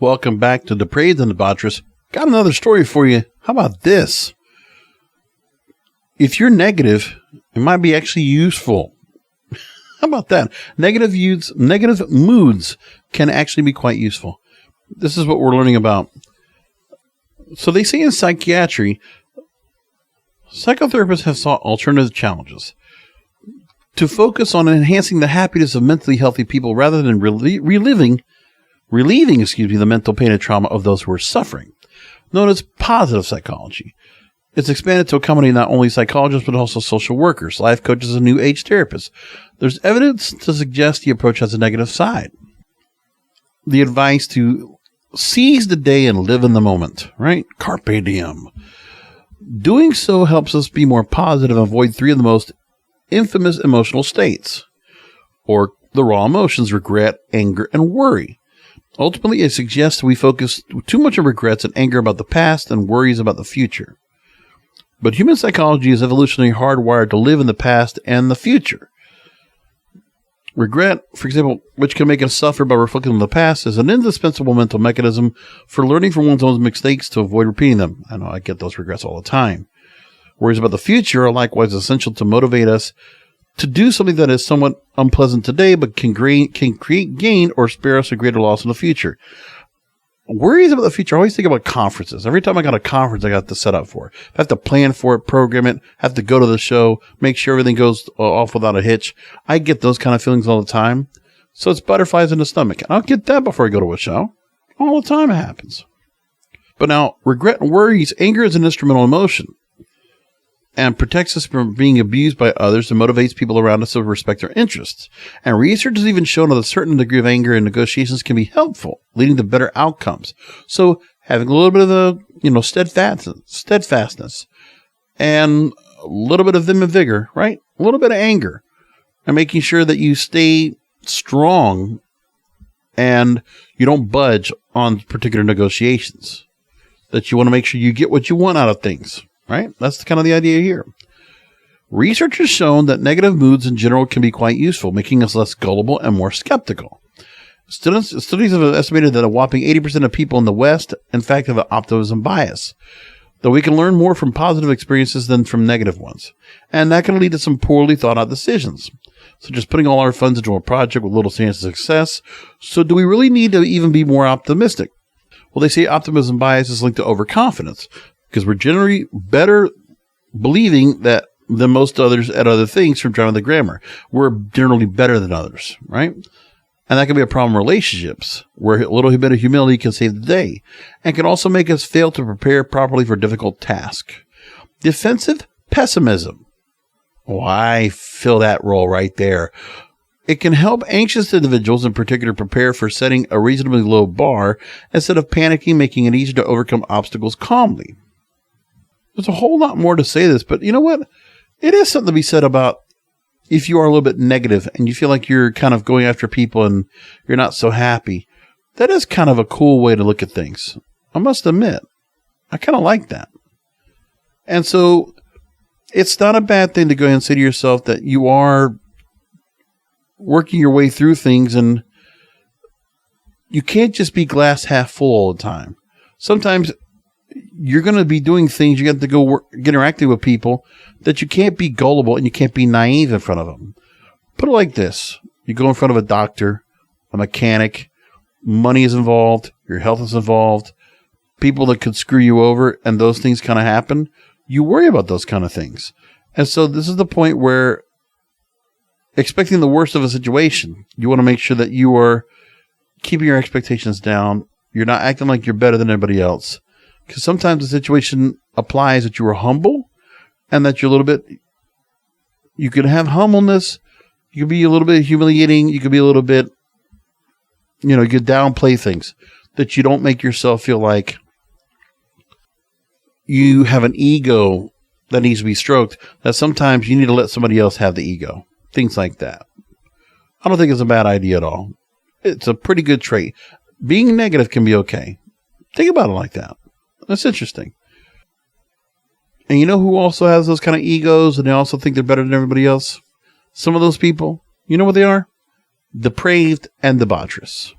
Welcome back to Depraved and Debaucherous. Got another story for you. How about this? If you're negative, it might be actually useful. How about that? Negative moods can actually be quite useful. This is what we're learning about. So they say in psychiatry, psychotherapists have sought alternative challenges to focus on enhancing the happiness of mentally healthy people rather than relieving the mental pain and trauma of those who are suffering, known as positive psychology. It's expanded to accommodate not only psychologists, but also social workers, life coaches, and new age therapists. There's evidence to suggest the approach has a negative side. The advice to seize the day and live in the moment, right? Carpe diem. Doing so helps us be more positive and avoid three of the most infamous emotional states, or the raw emotions: regret, anger, and worry. Ultimately, it suggests we focus too much on regrets and anger about the past and worries about the future. But human psychology is evolutionarily hardwired to live in the past and the future. Regret, for example, which can make us suffer by reflecting on the past, is an indispensable mental mechanism for learning from one's own mistakes to avoid repeating them. I know I get those regrets all the time. Worries about the future are likewise essential to motivate us to do something that is somewhat unpleasant today, but can create gain or spare us a greater loss in the future. Worries about the future. I always think about conferences. Every time I got a conference, I got to set up for it. I have to plan for it, program it, have to go to the show, make sure everything goes off without a hitch. I get those kind of feelings all the time. So it's butterflies in the stomach. And I'll get that before I go to a show. All the time it happens. But now, regret and worries, anger is an instrumental emotion and protects us from being abused by others and motivates people around us to respect their interests. And research has even shown that a certain degree of anger in negotiations can be helpful, leading to better outcomes. So having a little bit of steadfastness and a little bit of vim and vigor, right? A little bit of anger, and making sure that you stay strong and you don't budge on particular negotiations, that you want to make sure you get what you want out of things. Right? That's kind of the idea here. Research has shown that negative moods in general can be quite useful, making us less gullible and more skeptical. Studies have estimated that a whopping 80% of people in the West, in fact, have an optimism bias, though we can learn more from positive experiences than from negative ones. And that can lead to some poorly thought out decisions, such as putting all our funds into a project with little chance of success. So do we really need to even be more optimistic? Well, they say optimism bias is linked to overconfidence, because we're generally better believing that than most others at other things. From driving the grammar, we're generally better than others, right? And that can be a problem in relationships, where a little bit of humility can save the day, and can also make us fail to prepare properly for a difficult task. Defensive pessimism. Oh, I fill that role right there. It can help anxious individuals in particular prepare for setting a reasonably low bar instead of panicking, making it easier to overcome obstacles calmly. There's a whole lot more to say this, but you know what? It is something to be said about if you are a little bit negative and you feel like you're kind of going after people and you're not so happy. That is kind of a cool way to look at things. I must admit, I kind of like that. And so it's not a bad thing to go ahead and say to yourself that you are working your way through things, and you can't just be glass half full all the time. Sometimes you're going to be doing things, you got to go get interacting with people that you can't be gullible and you can't be naive in front of them. Put it like this. You go in front of a doctor, a mechanic, money is involved, your health is involved, people that could screw you over, and those things kind of happen. You worry about those kind of things. And so this is the point where, expecting the worst of a situation, you want to make sure that you are keeping your expectations down. You're not acting like you're better than anybody else. Because sometimes the situation applies that you are humble and that you're a little bit, you could have humbleness, you could be a little bit humiliating, you could be a little bit, you could downplay things, that you don't make yourself feel like you have an ego that needs to be stroked, that sometimes you need to let somebody else have the ego. Things like that. I don't think it's a bad idea at all. It's a pretty good trait. Being negative can be okay. Think about it like that. That's interesting. And you know who also has those kind of egos and they also think they're better than everybody else? Some of those people, you know what they are? Depraved and debaucherous.